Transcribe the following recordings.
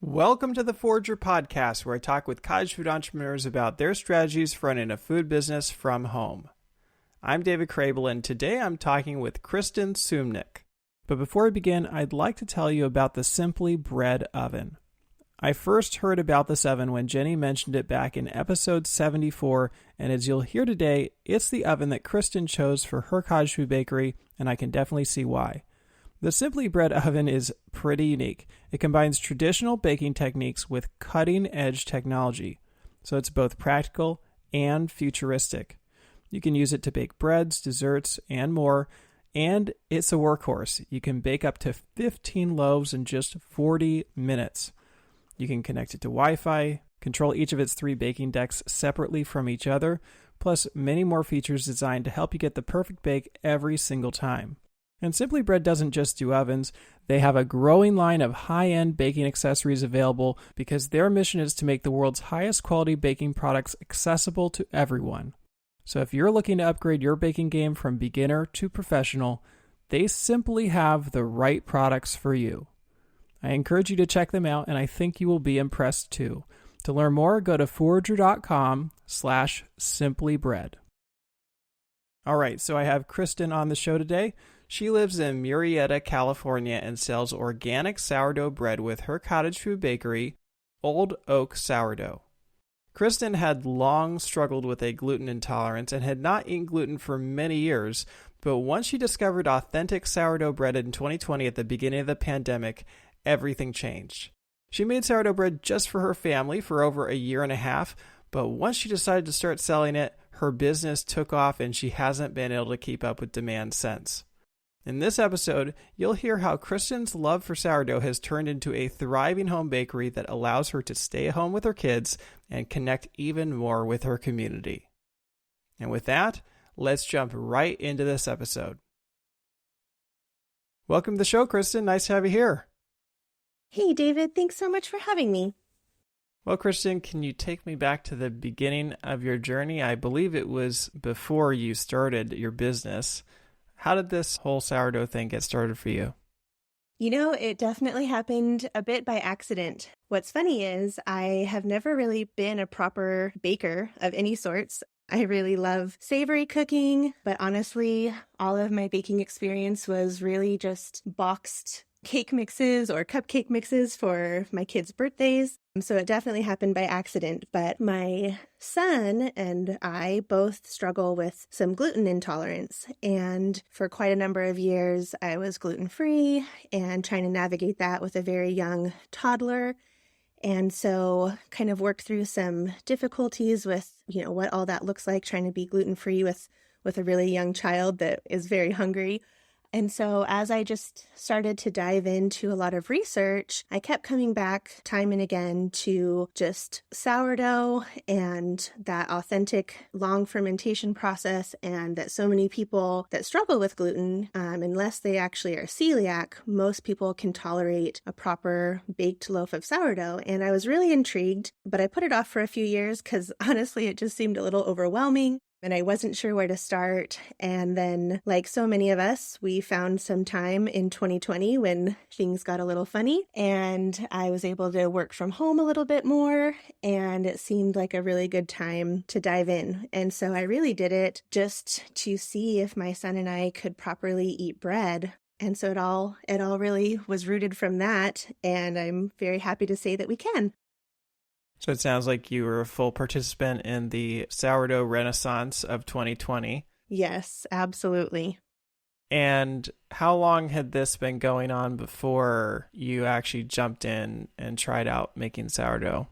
Welcome to the Forager Podcast, where I talk with cottage food entrepreneurs about their strategies for running a food business from home. I'm David Crable, and today I'm talking with Kristyn Suemnick. But before we begin, I'd like to tell you about the Simply Bread oven. I first heard about this oven when Jenny mentioned it back in episode 74, and as you'll hear today, it's the oven that Kristyn chose for her cottage food bakery, and I can definitely see why. The Simply Bread oven is pretty unique. It combines traditional baking techniques with cutting-edge technology, so it's both practical and futuristic. You can use it to bake breads, desserts, and more, and it's a workhorse. You can bake up to 15 loaves in just 40 minutes. You can connect it to Wi-Fi, control each of its 3 baking decks separately from each other, plus many more features designed to help you get the perfect bake every single time. And Simply Bread doesn't just do ovens, they have a growing line of high-end baking accessories available because their mission is to make the world's highest quality baking products accessible to everyone. So if you're looking to upgrade your baking game from beginner to professional, they simply have the right products for you. I encourage you to check them out, and I think you will be impressed too. To learn more, go to forager.com/simplybread. All right, so I have Kristyn on the show today. She lives in Murrieta, California, and sells organic sourdough bread with her cottage food bakery, Old Oak Sourdough. Kristyn had long struggled with a gluten intolerance and had not eaten gluten for many years, but once she discovered authentic sourdough bread in 2020 at the beginning of the pandemic, everything changed. She made sourdough bread just for her family for over a year and a half, but once she decided to start selling it, her business took off and she hasn't been able to keep up with demand since. In this episode, you'll hear how Kristyn's love for sourdough has turned into a thriving home bakery that allows her to stay at home with her kids and connect even more with her community. And with that, let's jump right into this episode. Welcome to the show, Kristyn. Nice to have you here. Hey, David. Thanks so much for having me. Well, Kristyn, can you take me back to the beginning of your journey? I believe it was before you started your business. How did this whole sourdough thing get started for you? You know, it definitely happened a bit by accident. What's funny is I have never really been a proper baker of any sorts. I really love savory cooking, but honestly, all of my baking experience was really just boxed cake mixes or cupcake mixes for my kids' birthdays. So it definitely happened by accident, but my son and I both struggle with some gluten intolerance. And for quite a number of years, I was gluten-free and trying to navigate that with a very young toddler. And so kind of worked through some difficulties with, what all that looks like, trying to be gluten-free with a really young child that is very hungry. And so as I just started to dive into a lot of research, I kept coming back time and again to just sourdough and that authentic long fermentation process, and that so many people that struggle with gluten, unless they actually are celiac, most people can tolerate a proper baked loaf of sourdough. And I was really intrigued, but I put it off for a few years because honestly, it just seemed a little overwhelming. And I wasn't sure where to start. And then, like so many of us, we found some time in 2020 when things got a little funny. And I was able to work from home a little bit more. And it seemed like a really good time to dive in. And so I really did it just to see if my son and I could properly eat bread. And so it all really was rooted from that. And I'm very happy to say that we can. So it sounds like you were a full participant in the sourdough renaissance of 2020. Yes, absolutely. And how long had this been going on before you actually jumped in and tried out making sourdough?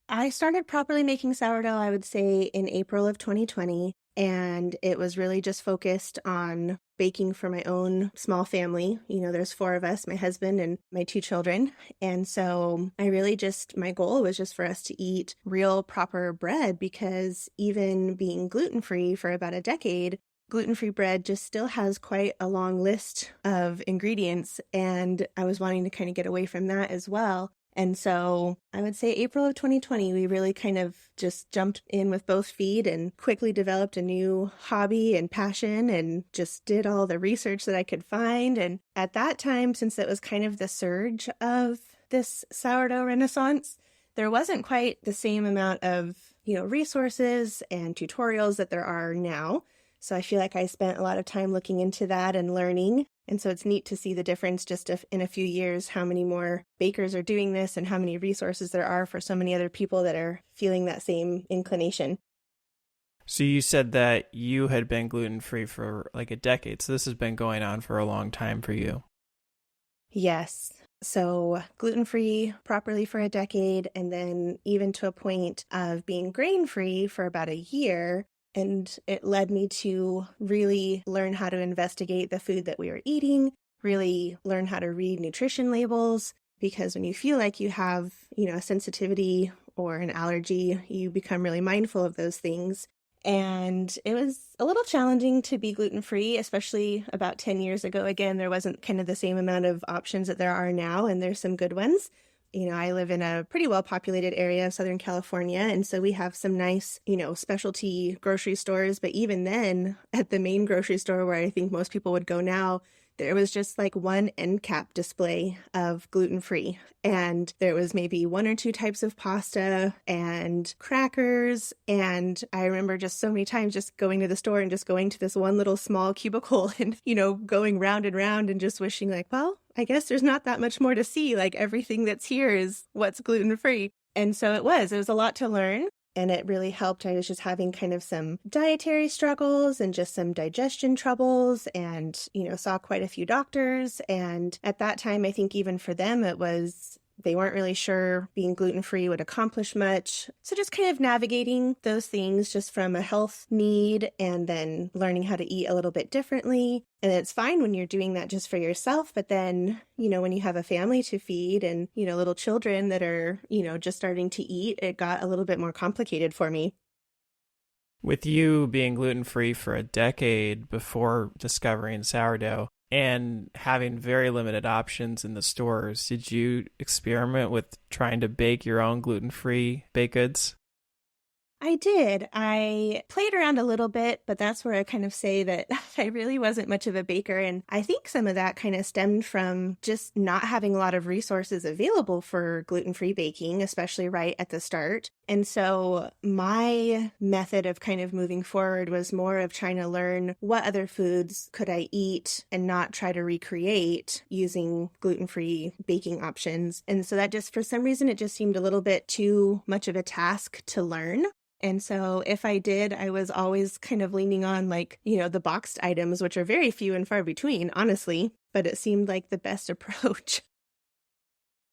I started properly making sourdough, I would say, in April of 2020. And it was really just focused on baking for my own small family. There's 4 of us, my husband and my 2 children. And so my goal was just for us to eat real proper bread, because even being gluten-free for about a decade, gluten-free bread just still has quite a long list of ingredients. And I was wanting to kind of get away from that as well. And so I would say April of 2020, we really kind of just jumped in with both feet and quickly developed a new hobby and passion and just did all the research that I could find. And at that time, since it was kind of the surge of this sourdough renaissance, there wasn't quite the same amount of, resources and tutorials that there are now. So I feel like I spent a lot of time looking into that and learning. And so it's neat to see the difference just in a few years, how many more bakers are doing this and how many resources there are for so many other people that are feeling that same inclination. So you said that you had been gluten-free for like a decade. So this has been going on for a long time for you. Yes. So gluten-free properly for a decade, and then even to a point of being grain-free for about a year. And it led me to really learn how to investigate the food that we were eating, really learn how to read nutrition labels, because when you feel like you have, a sensitivity or an allergy, you become really mindful of those things. And it was a little challenging to be gluten-free, especially about 10 years ago. Again, there wasn't kind of the same amount of options that there are now, and there's some good ones. I live in a pretty well-populated area of Southern California, and so we have some nice, specialty grocery stores. But even then, at the main grocery store where I think most people would go now, there was just like one end cap display of gluten-free. And there was maybe one or two types of pasta and crackers. And I remember just so many times just going to the store and just going to this one little small cubicle and, going round and round and just wishing like, well, I guess there's not that much more to see. Like everything that's here is what's gluten-free. And so it was a lot to learn. And it really helped. I was just having kind of some dietary struggles and just some digestion troubles and, saw quite a few doctors. And at that time, I think even for them, they weren't really sure being gluten-free would accomplish much. So just kind of navigating those things just from a health need and then learning how to eat a little bit differently. And it's fine when you're doing that just for yourself. But then, when you have a family to feed and, little children that are, just starting to eat, it got a little bit more complicated for me. With you being gluten-free for a decade before discovering sourdough, and having very limited options in the stores, did you experiment with trying to bake your own gluten-free baked goods? I did. I played around a little bit, but that's where I kind of say that I really wasn't much of a baker. And I think some of that kind of stemmed from just not having a lot of resources available for gluten-free baking, especially right at the start. And so my method of kind of moving forward was more of trying to learn what other foods could I eat and not try to recreate using gluten-free baking options. And so that just, for some reason, it just seemed a little bit too much of a task to learn. And so if I did, I was always kind of leaning on the boxed items, which are very few and far between, honestly, but it seemed like the best approach.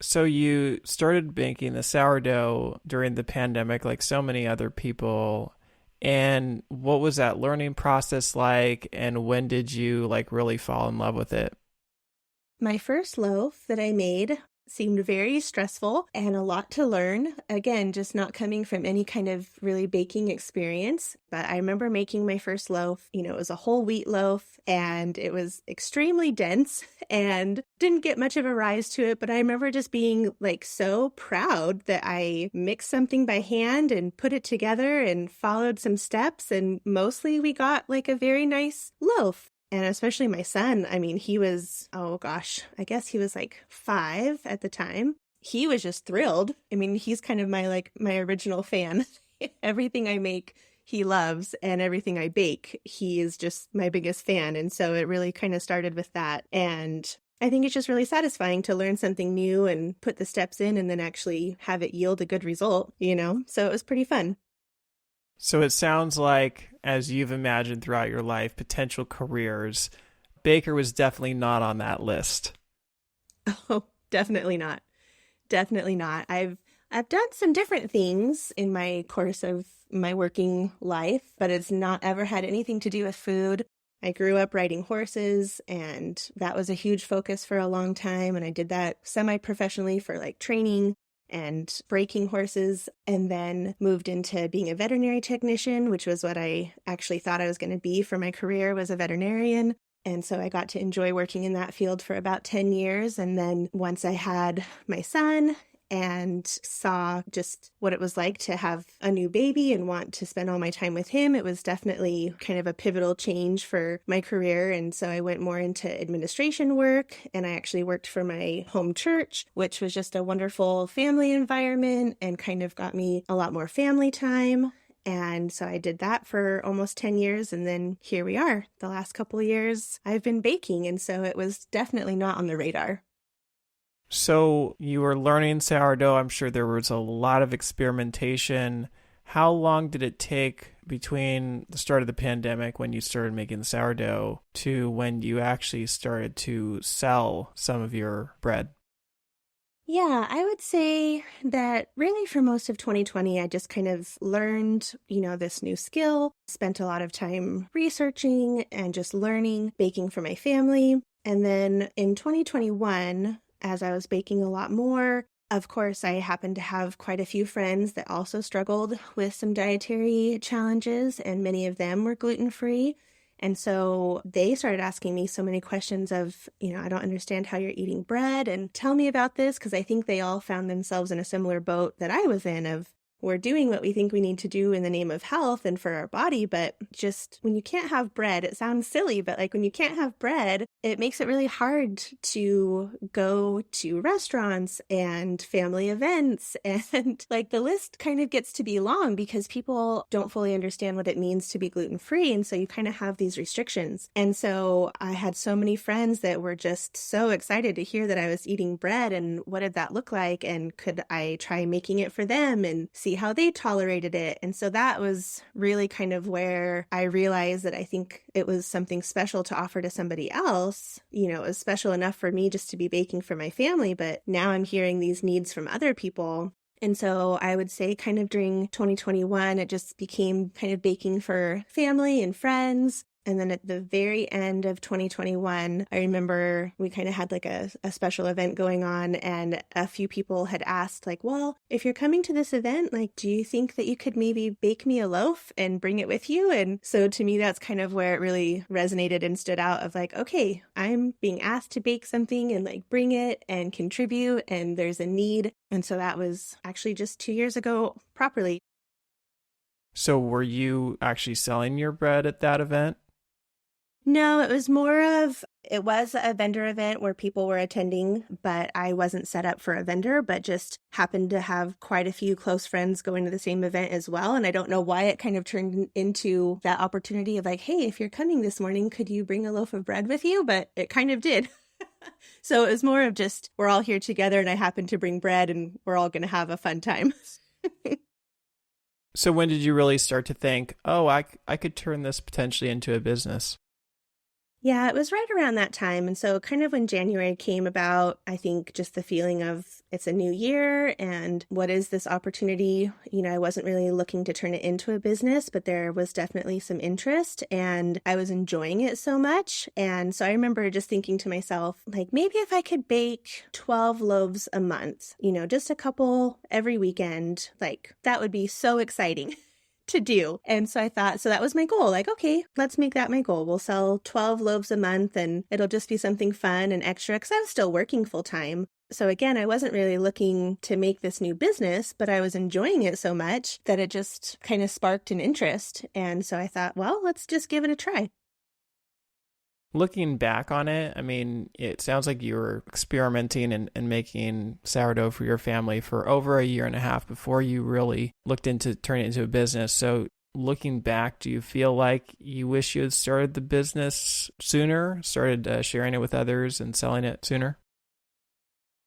So you started baking the sourdough during the pandemic, like so many other people. And what was that learning process like? And when did you really fall in love with it? My first loaf that I made seemed very stressful and a lot to learn. Again, just not coming from any kind of really baking experience. But I remember making my first loaf. It was a whole wheat loaf and it was extremely dense and didn't get much of a rise to it. But I remember just being so proud that I mixed something by hand and put it together and followed some steps. And mostly we got a very nice loaf. And especially my son, he was, I guess he was 5 at the time. He was just thrilled. He's kind of my original fan. Everything I make, he loves, and everything I bake, he is just my biggest fan. And so it really kind of started with that. And I think it's just really satisfying to learn something new and put the steps in and then actually have it yield a good result, So it was pretty fun. So it sounds like, as you've imagined throughout your life, potential careers, baker was definitely not on that list. Oh, definitely not. Definitely not. I've done some different things in my course of my working life, but it's not ever had anything to do with food. I grew up riding horses, and that was a huge focus for a long time. And I did that semi-professionally for training and breaking horses, and then moved into being a veterinary technician, which was what I actually thought I was going to be for my career, was a veterinarian. And so I got to enjoy working in that field for about 10 years. And then once I had my son and saw just what it was like to have a new baby and want to spend all my time with him. It was definitely kind of a pivotal change for my career. And so I went more into administration work, and I actually worked for my home church, which was just a wonderful family environment and kind of got me a lot more family time. And so I did that for almost 10 years. And then here we are. The last couple of years, I've been baking. And so it was definitely not on the radar. So you were learning sourdough. I'm sure there was a lot of experimentation. How long did it take between the start of the pandemic, when you started making sourdough, to when you actually started to sell some of your bread? Yeah, I would say that really for most of 2020, I just kind of learned, this new skill, spent a lot of time researching and just learning baking for my family. And then in 2021, as I was baking a lot more, of course, I happened to have quite a few friends that also struggled with some dietary challenges, and many of them were gluten-free. And so they started asking me so many questions of, I don't understand how you're eating bread, and tell me about this, because I think they all found themselves in a similar boat that I was in of, we're doing what we think we need to do in the name of health and for our body, but just when you can't have bread, it sounds silly, but like when you can't have bread, it makes it really hard to go to restaurants and family events. And like the list kind of gets to be long because people don't fully understand what it means to be gluten-free. And so you kind of have these restrictions. And so I had so many friends that were just so excited to hear that I was eating bread and what did that look like? And could I try making it for them and see how they tolerated it? And so that was really kind of where I realized that I think it was something special to offer to somebody else. It was special enough for me just to be baking for my family, but now I'm hearing these needs from other people. And so I would say kind of during 2021, it just became kind of baking for family and friends. And then at the very end of 2021, I remember we kind of had like a special event going on, and a few people had asked like, well, if you're coming to this event, like, do you think that you could maybe bake me a loaf and bring it with you? And so to me, that's kind of where it really resonated and stood out of like, okay, I'm being asked to bake something and like bring it and contribute, and there's a need. And so that was actually just 2 years ago properly. So were you actually selling your bread at that event? No, it was a vendor event where people were attending, but I wasn't set up for a vendor, but just happened to have quite a few close friends going to the same event as well. And I don't know why it kind of turned into that opportunity of like, hey, if you're coming this morning, could you bring a loaf of bread with you? But it kind of did. So it was more of just, we're all here together and I happen to bring bread and we're all going to have a fun time. So when did you really start to think, oh, I could turn this potentially into a business? Yeah, it was right around that time. And so kind of when January came about, I think just the feeling of it's a new year and what is this opportunity? I wasn't really looking to turn it into a business, but there was definitely some interest and I was enjoying it so much. And so I remember just thinking to myself, like, maybe if I could bake 12 loaves a month, just a couple every weekend, like that would be so exciting to do. And so I thought, so that was my goal. Like, okay, let's make that my goal. We'll sell 12 loaves a month and it'll just be something fun and extra because I was still working full time. So again, I wasn't really looking to make this new business, but I was enjoying it so much that it just kind of sparked an interest. And so I thought, well, let's just give it a try. Looking back on it, I mean, it sounds like you were experimenting and making sourdough for your family for over a year and a half before you really looked into turning it into a business. So looking back, do you feel like you wish you had started the business sooner, started sharing it with others and selling it sooner?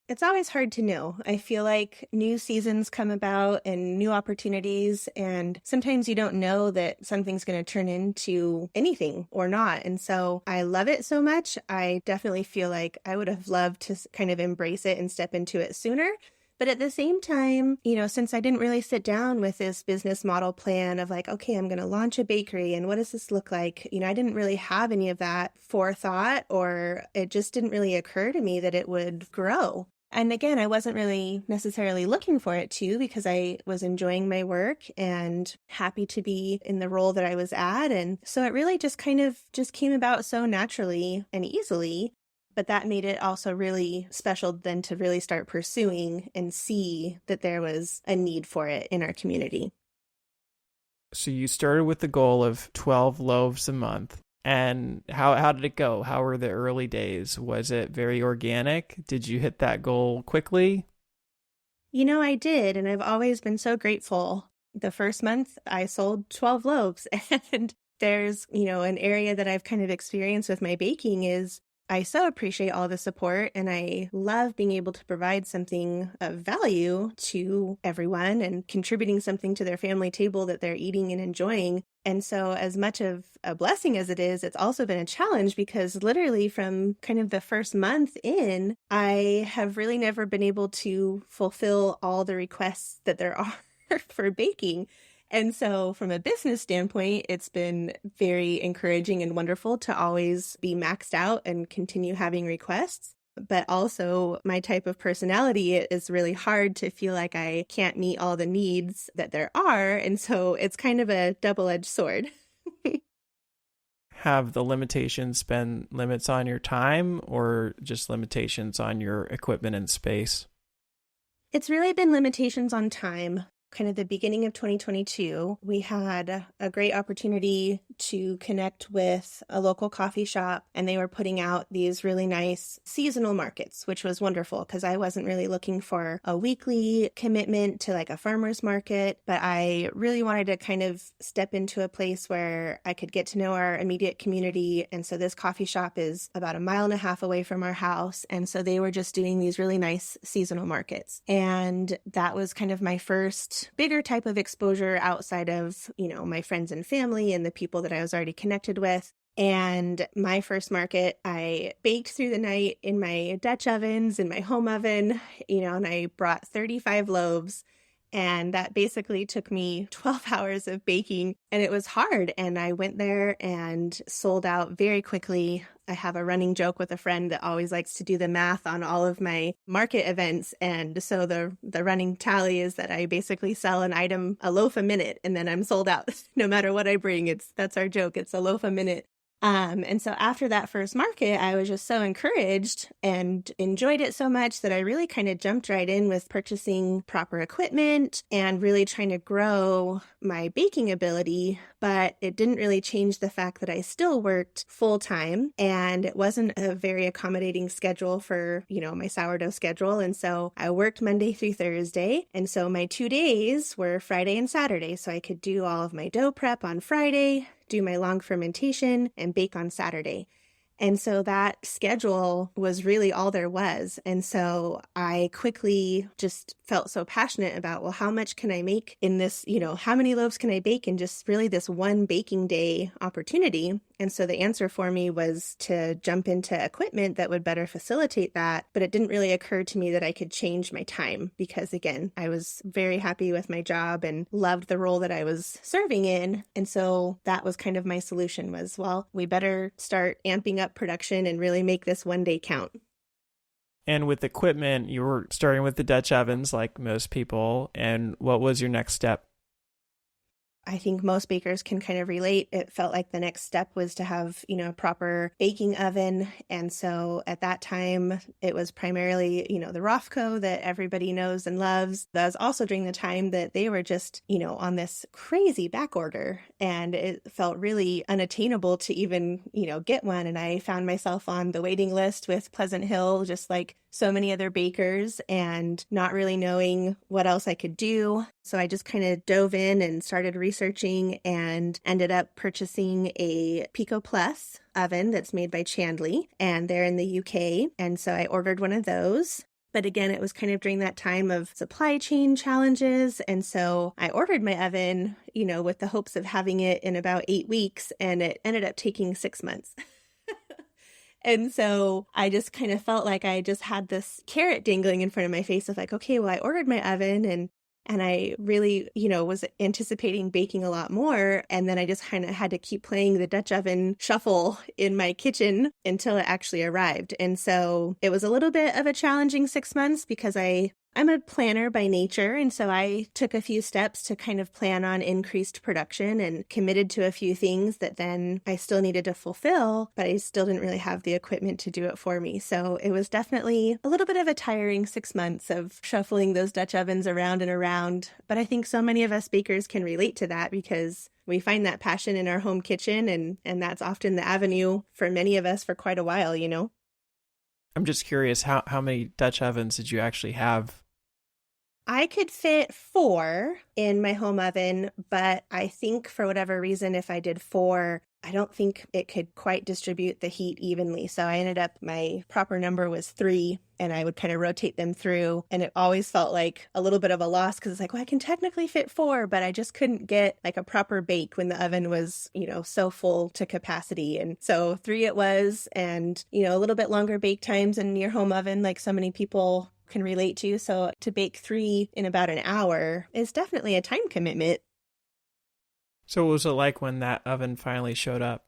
It's always hard to know. I feel like new seasons come about and new opportunities, and sometimes you don't know that something's going to turn into anything or not. And so I love it so much. I definitely feel like I would have loved to kind of embrace it and step into it sooner. But at the same time, since I didn't really sit down with this business model plan of like, okay, I'm going to launch a bakery and what does this look like? I didn't really have any of that forethought, or it just didn't really occur to me that it would grow. And again, I wasn't really necessarily looking for it too, because I was enjoying my work and happy to be in the role that I was at. And so it really just kind of just came about so naturally and easily. But that made it also really special then to really start pursuing and see that there was a need for it in our community. So you started with the goal of 12 loaves a month. And how did it go? How were the early days? Was it very organic? Did you hit that goal quickly? I did, and I've always been so grateful. The first month, I sold 12 loaves, and there's, an area that I've kind of experienced with my baking is I so appreciate all the support, and I love being able to provide something of value to everyone and contributing something to their family table that they're eating and enjoying. And so as much of a blessing as it is, it's also been a challenge because literally from kind of the first month in, I have really never been able to fulfill all the requests that there are for baking. And so from a business standpoint, it's been very encouraging and wonderful to always be maxed out and continue having requests. But also my type of personality, it is really hard to feel like I can't meet all the needs that there are. And so it's kind of a double-edged sword. Have the limitations been limits on your time or just limitations on your equipment and space? It's really been limitations on time. Kind of the beginning of 2022, we had a great opportunity to connect with a local coffee shop, and they were putting out these really nice seasonal markets, which was wonderful because I wasn't really looking for a weekly commitment to like a farmer's market, but I really wanted to kind of step into a place where I could get to know our immediate community. And so this coffee shop is about 1.5 miles away from our house. And so they were just doing these really nice seasonal markets. And that was kind of my first bigger type of exposure outside of, my friends and family and the people that I was already connected with. And my first market, I baked through the night in my Dutch ovens, in my home oven, and I brought 35 loaves. And that basically took me 12 hours of baking, and it was hard. And I went there and sold out very quickly. I have a running joke with a friend that always likes to do the math on all of my market events. And so the running tally is that I basically sell an item, a loaf a minute, and then I'm sold out no matter what I bring. That's our joke. It's a loaf a minute. And so after that first market, I was just so encouraged and enjoyed it so much that I really kind of jumped right in with purchasing proper equipment and really trying to grow my baking ability. But it didn't really change the fact that I still worked full time, and it wasn't a very accommodating schedule for, my sourdough schedule. And so I worked Monday through Thursday. And so my 2 days were Friday and Saturday. So I could do all of my dough prep on Friday, do my long fermentation, and bake on Saturday. And so that schedule was really all there was. And so I quickly just felt so passionate about, well, how much can I make in this, how many loaves can I bake in just really this one baking day opportunity? And so the answer for me was to jump into equipment that would better facilitate that. But it didn't really occur to me that I could change my time because, again, I was very happy with my job and loved the role that I was serving in. And so that was kind of my solution was, well, we better start amping up production and really make this one day count. And with equipment, you were starting with the Dutch ovens like most people. And what was your next step? I think most bakers can kind of relate. It felt like the next step was to have, a proper baking oven. And so at that time, it was primarily, the Rofco that everybody knows and loves. That was also during the time that they were just, on this crazy back order. And it felt really unattainable to even, get one. And I found myself on the waiting list with Pleasant Hill, just like so many other bakers, and not really knowing what else I could do. So I just kind of dove in and started researching and ended up purchasing a Pico Plus oven that's made by Chandley, and they're in the UK. And so I ordered one of those. But again, it was kind of during that time of supply chain challenges. And so I ordered my oven, with the hopes of having it in about 8 weeks, and it ended up taking 6 months. And so I just kind of felt like I just had this carrot dangling in front of my face of like, okay, well, I ordered my oven and I really, was anticipating baking a lot more. And then I just kind of had to keep playing the Dutch oven shuffle in my kitchen until it actually arrived. And so it was a little bit of a challenging 6 months because I I'm a planner by nature, and so I took a few steps to kind of plan on increased production and committed to a few things that then I still needed to fulfill, but I still didn't really have the equipment to do it for me. So it was definitely a little bit of a tiring 6 months of shuffling those Dutch ovens around and around. But I think so many of us bakers can relate to that because we find that passion in our home kitchen, and that's often the avenue for many of us for quite a while, you know? I'm just curious, how many Dutch ovens did you actually have? I could fit 4 in my home oven, but I think for whatever reason, if I did 4, I don't think it could quite distribute the heat evenly. So I ended up, my proper number was 3, and I would kind of rotate them through. And it always felt like a little bit of a loss because it's like, well, I can technically fit 4, but I just couldn't get like a proper bake when the oven was, so full to capacity. And so 3 it was, and, a little bit longer bake times in your home oven, like so many people can relate to. So to bake 3 in about an hour is definitely a time commitment. So what was it like when that oven finally showed up?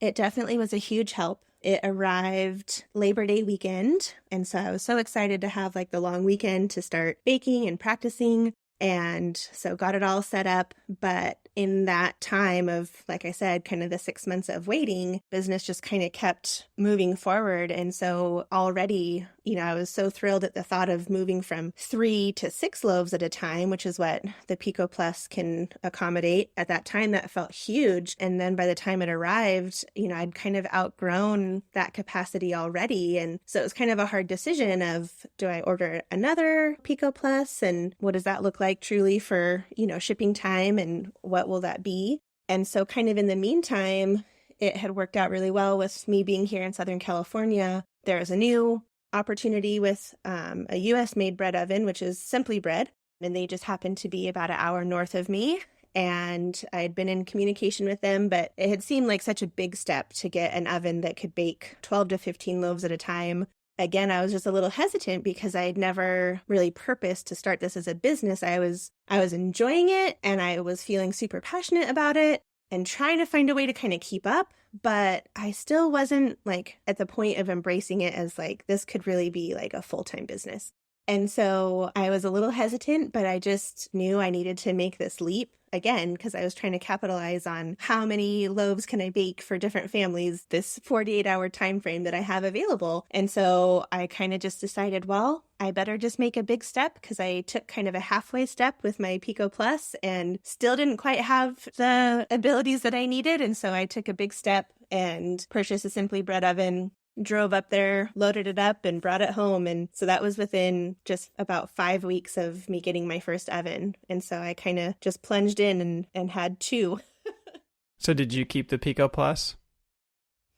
It definitely was a huge help. It arrived Labor Day weekend, and so I was so excited to have like the long weekend to start baking and practicing. And so got it all set up. But in that time of, like I said, kind of the 6 months of waiting, business just kind of kept moving forward. And so already, I was so thrilled at the thought of moving from 3 to 6 loaves at a time, which is what the Pico Plus can accommodate. At that time, that felt huge. And then by the time it arrived, I'd kind of outgrown that capacity already. And so it was kind of a hard decision of, do I order another Pico Plus? And what does that look like truly for, shipping time, and what will that be? And so kind of in the meantime, it had worked out really well with me being here in Southern California. There was a new opportunity with a US made bread oven, which is Simply Bread. And they just happened to be about an hour north of me. And I had been in communication with them, but it had seemed like such a big step to get an oven that could bake 12 to 15 loaves at a time. Again, I was just a little hesitant because I had never really purposed to start this as a business. I was enjoying it, and I was feeling super passionate about it and trying to find a way to kind of keep up, but I still wasn't like at the point of embracing it as like this could really be like a full-time business. And so I was a little hesitant, but I just knew I needed to make this leap again, because I was trying to capitalize on how many loaves can I bake for different families, this 48-hour time frame that I have available. And so I kind of just decided, well, I better just make a big step, because I took kind of a halfway step with my Pico Plus and still didn't quite have the abilities that I needed. And so I took a big step and purchased a Simply Bread oven, drove up there, loaded it up, and brought it home. And so that was within just about 5 weeks of me getting my first oven. And so I kind of just plunged in and had 2. So did you keep the Pico Plus?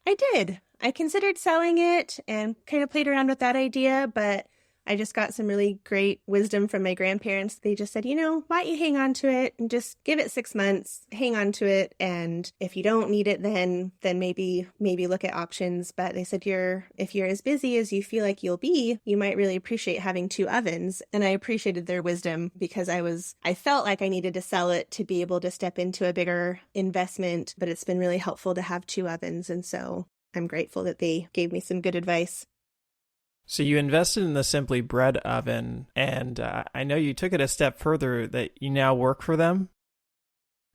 I did. I considered selling it and kind of played around with that idea, but I just got some really great wisdom from my grandparents. They just said, why don't you hang on to it and just give it 6 months, hang on to it. And if you don't need it, then maybe look at options. But they said, if you're as busy as you feel like you'll be, you might really appreciate having 2 ovens. And I appreciated their wisdom because I felt like I needed to sell it to be able to step into a bigger investment, but it's been really helpful to have 2 ovens. And so I'm grateful that they gave me some good advice. So you invested in the Simply Bread oven, and I know you took it a step further that you now work for them.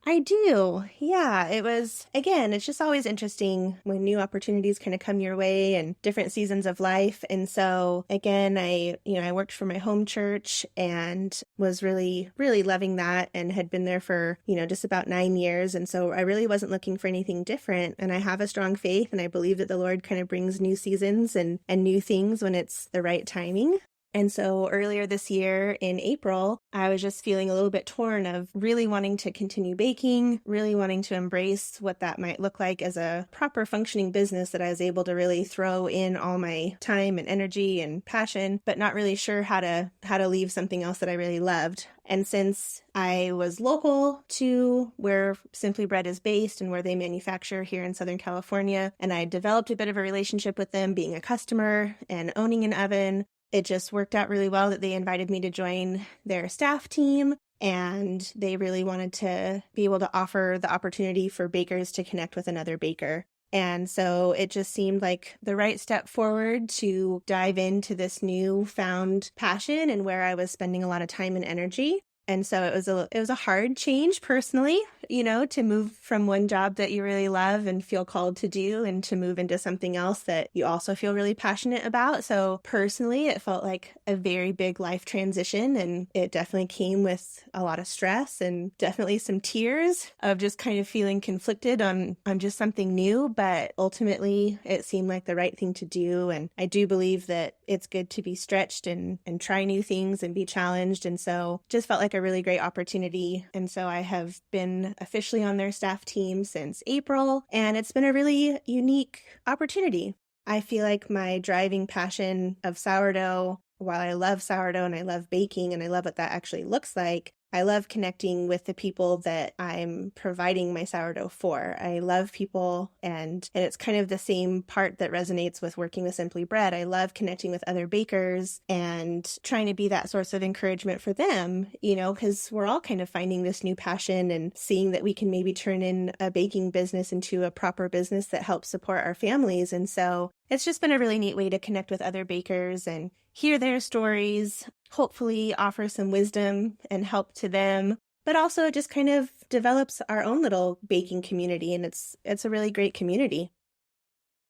I do. Yeah, it's just always interesting when new opportunities kind of come your way and different seasons of life. And so again, I worked for my home church and was really, really loving that and had been there for, just about 9 years. And so I really wasn't looking for anything different. And I have a strong faith, and I believe that the Lord kind of brings new seasons and new things when it's the right timing. And so earlier this year in April, I was just feeling a little bit torn of really wanting to continue baking, really wanting to embrace what that might look like as a proper functioning business that I was able to really throw in all my time and energy and passion, but not really sure how to leave something else that I really loved. And since I was local to where Simply Bread is based and where they manufacture here in Southern California, and I developed a bit of a relationship with them, being a customer and owning an oven, it just worked out really well that they invited me to join their staff team, and they really wanted to be able to offer the opportunity for bakers to connect with another baker. And so it just seemed like the right step forward to dive into this newfound passion and where I was spending a lot of time and energy. And so it was a hard change personally, to move from one job that you really love and feel called to do and to move into something else that you also feel really passionate about. So personally, it felt like a very big life transition, and it definitely came with a lot of stress and definitely some tears of just kind of feeling conflicted on just something new. But ultimately, it seemed like the right thing to do. And I do believe that it's good to be stretched and try new things and be challenged. And so just felt like a really great opportunity. And so I have been officially on their staff team since April, and it's been a really unique opportunity. I feel like my driving passion of sourdough, while I love sourdough and I love baking and I love what that actually looks like, I love connecting with the people that I'm providing my sourdough for. I love people, and it's kind of the same part that resonates with working with Simply Bread. I love connecting with other bakers and trying to be that source of encouragement for them, because we're all kind of finding this new passion and seeing that we can maybe turn in a baking business into a proper business that helps support our families. And so it's just been a really neat way to connect with other bakers and hear their stories, hopefully offer some wisdom and help to them, but also just kind of develops our own little baking community. And it's a really great community.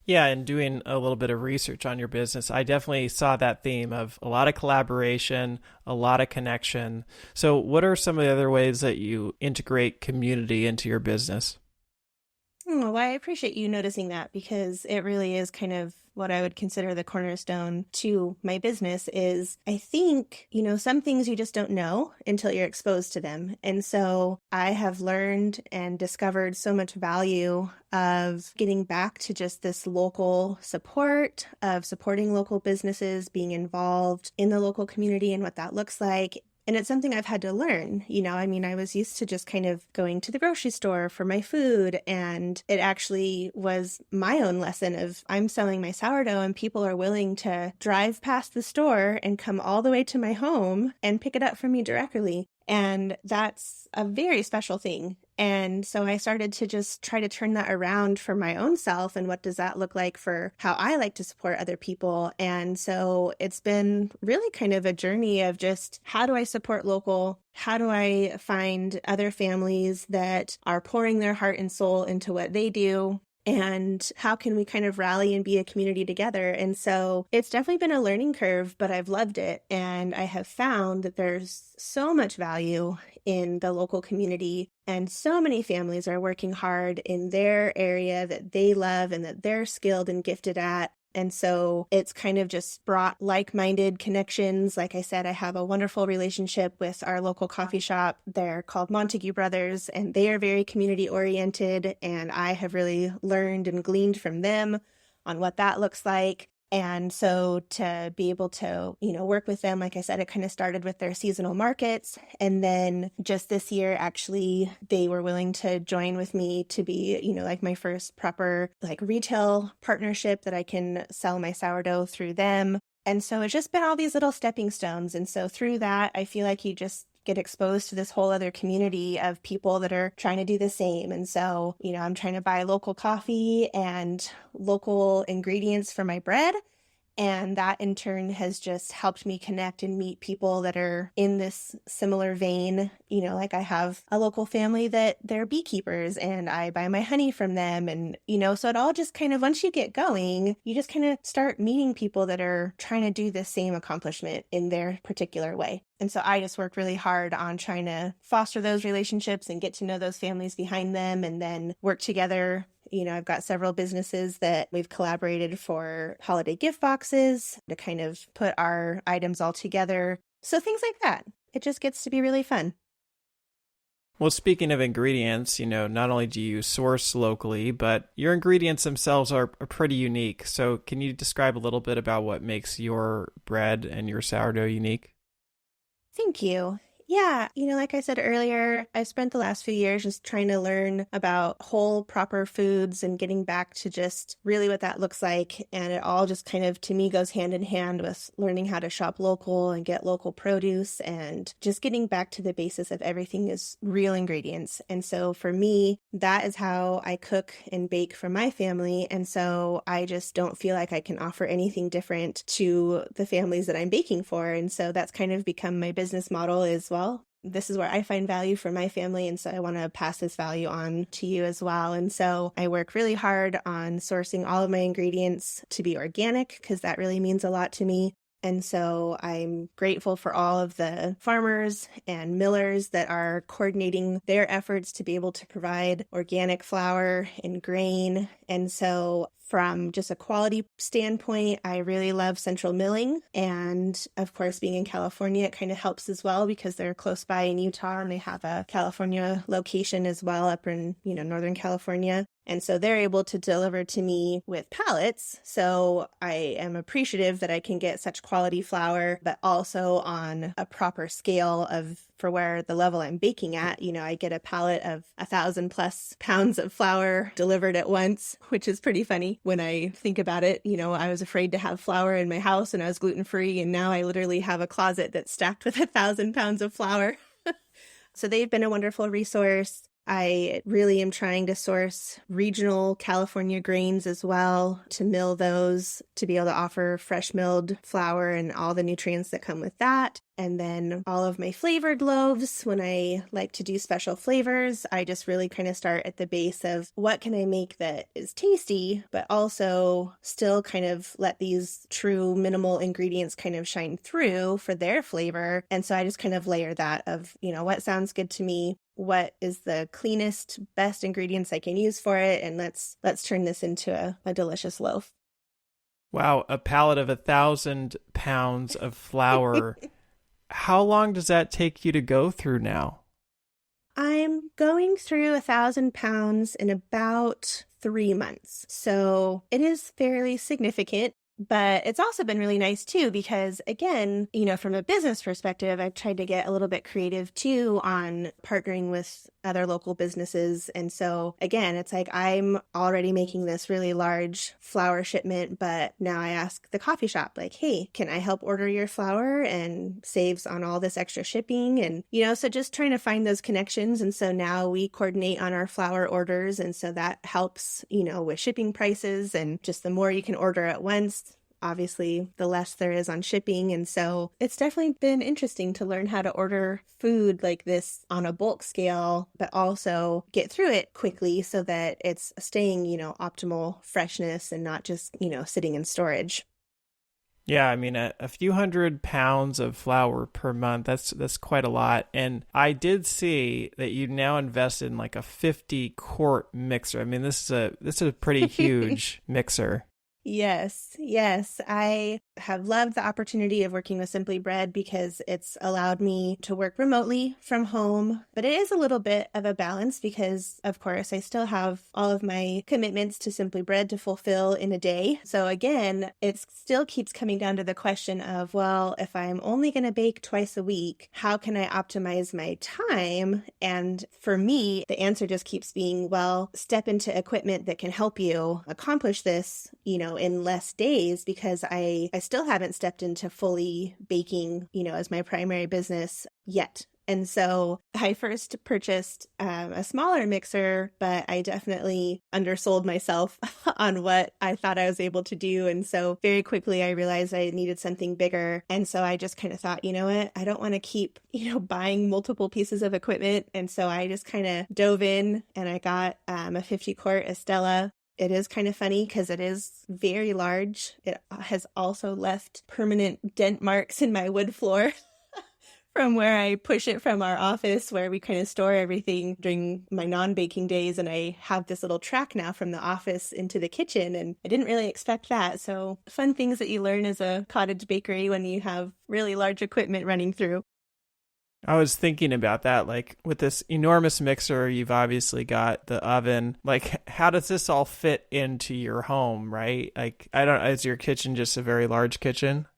Yeah, and doing a little bit of research on your business, I definitely saw that theme of a lot of collaboration, a lot of connection. So what are some of the other ways that you integrate community into your business? Oh, well, I appreciate you noticing that, because it really is kind of what I would consider the cornerstone to my business. Is I think, some things you just don't know until you're exposed to them. And so I have learned and discovered so much value of getting back to just this local support, of supporting local businesses, being involved in the local community and what that looks like. And it's something I've had to learn. I was used to just kind of going to the grocery store for my food. And it actually was my own lesson of I'm selling my sourdough and people are willing to drive past the store and come all the way to my home and pick it up from me directly. And that's a very special thing. And so I started to just try to turn that around for my own self. And what does that look like for how I like to support other people? And so it's been really kind of a journey of just how do I support local? How do I find other families that are pouring their heart and soul into what they do? And how can we kind of rally and be a community together? And so it's definitely been a learning curve, but I've loved it. And I have found that there's so much value in the local community. And so many families are working hard in their area that they love and that they're skilled and gifted at. And so it's kind of just brought like-minded connections. Like I said, I have a wonderful relationship with our local coffee shop. They're called Montague Brothers, and they are very community-oriented. And I have really learned and gleaned from them on what that looks like. And so to be able to, work with them, like I said, it kind of started with their seasonal markets. And then just this year, actually, they were willing to join with me to be, like my first proper retail partnership that I can sell my sourdough through them. And so it's just been all these little stepping stones. And so through that, I feel like you just get exposed to this whole other community of people that are trying to do the same. And so, I'm trying to buy local coffee and local ingredients for my bread. And that in turn has just helped me connect and meet people that are in this similar vein. Like I have a local family that they're beekeepers and I buy my honey from them. And, so it all just kind of, once you get going, you just kind of start meeting people that are trying to do the same accomplishment in their particular way. And so I just worked really hard on trying to foster those relationships and get to know those families behind them and then work together. I've got several businesses that we've collaborated for holiday gift boxes to kind of put our items all together. So things like that. It just gets to be really fun. Well, speaking of ingredients, not only do you source locally, but your ingredients themselves are pretty unique. So can you describe a little bit about what makes your bread and your sourdough unique? Thank you. Yeah, like I said earlier, I spent the last few years just trying to learn about whole, proper foods and getting back to just really what that looks like. And it all just kind of, to me, goes hand in hand with learning how to shop local and get local produce and just getting back to the basis of everything is real ingredients. And so for me, that is how I cook and bake for my family. And so I just don't feel like I can offer anything different to the families that I'm baking for. And so that's kind of become my business model as well. This is where I find value for my family. And so I want to pass this value on to you as well. And so I work really hard on sourcing all of my ingredients to be organic because that really means a lot to me. And so I'm grateful for all of the farmers and millers that are coordinating their efforts to be able to provide organic flour and grain. And so from just a quality standpoint, I really love central milling. And of course, being in California, it kind of helps as well because they're close by in Utah and they have a California location as well up in, Northern California. And so they're able to deliver to me with pallets. So I am appreciative that I can get such quality flour, but also on a proper scale for where the level I'm baking at. I get a pallet of 1,000+ pounds of flour delivered at once, which is pretty funny when I think about it. I was afraid to have flour in my house and I was gluten-free. And now I literally have a closet that's stacked with 1,000 pounds of flour. So they've been a wonderful resource. I really am trying to source regional California grains as well, to mill those, to be able to offer fresh milled flour and all the nutrients that come with that. And then all of my flavored loaves, when I like to do special flavors, I just really kind of start at the base of what can I make that is tasty, but also still kind of let these true minimal ingredients kind of shine through for their flavor. And so I just kind of layer that of, what sounds good to me, what is the cleanest, best ingredients I can use for it, and let's turn this into a delicious loaf. Wow, a pallet of 1,000 pounds of flour. How long does that take you to go through now? I'm going through 1,000 pounds in about 3 months. So it is fairly significant. But it's also been really nice too, because again, from a business perspective, I've tried to get a little bit creative too on partnering with other local businesses. And so again, it's like I'm already making this really large flour shipment, but now I ask the coffee shop, like, hey, can I help order your flour, and saves on all this extra shipping? And, so just trying to find those connections. And so now we coordinate on our flour orders. And so that helps, with shipping prices, and just the more you can order at once, obviously, the less there is on shipping. And so it's definitely been interesting to learn how to order food like this on a bulk scale, but also get through it quickly so that it's staying, optimal freshness and not just, sitting in storage. Yeah, I mean, a few 100 pounds of flour per month, that's quite a lot. And I did see that you now invest in like a 50-quart mixer. I mean, this is a pretty huge mixer. Yes. I have loved the opportunity of working with Simply Bread because it's allowed me to work remotely from home. But it is a little bit of a balance because, of course, I still have all of my commitments to Simply Bread to fulfill in a day. So again, it still keeps coming down to the question of, well, if I'm only going to bake twice a week, how can I optimize my time? And for me, the answer just keeps being, well, step into equipment that can help you accomplish this, in less days, because I still haven't stepped into fully baking, as my primary business yet. And so I first purchased a smaller mixer, but I definitely undersold myself on what I thought I was able to do. And so very quickly I realized I needed something bigger. And so I just kind of thought, what, I don't want to keep, buying multiple pieces of equipment. And so I just kind of dove in and I got a 50-quart Estella. It is kind of funny because it is very large. It has also left permanent dent marks in my wood floor from where I push it from our office where we kind of store everything during my non-baking days. And I have this little track now from the office into the kitchen, and I didn't really expect that. So fun things that you learn as a cottage bakery when you have really large equipment running through. I was thinking about that, like with this enormous mixer, you've obviously got the oven. Like, how does this all fit into your home, right? Like, is your kitchen just a very large kitchen?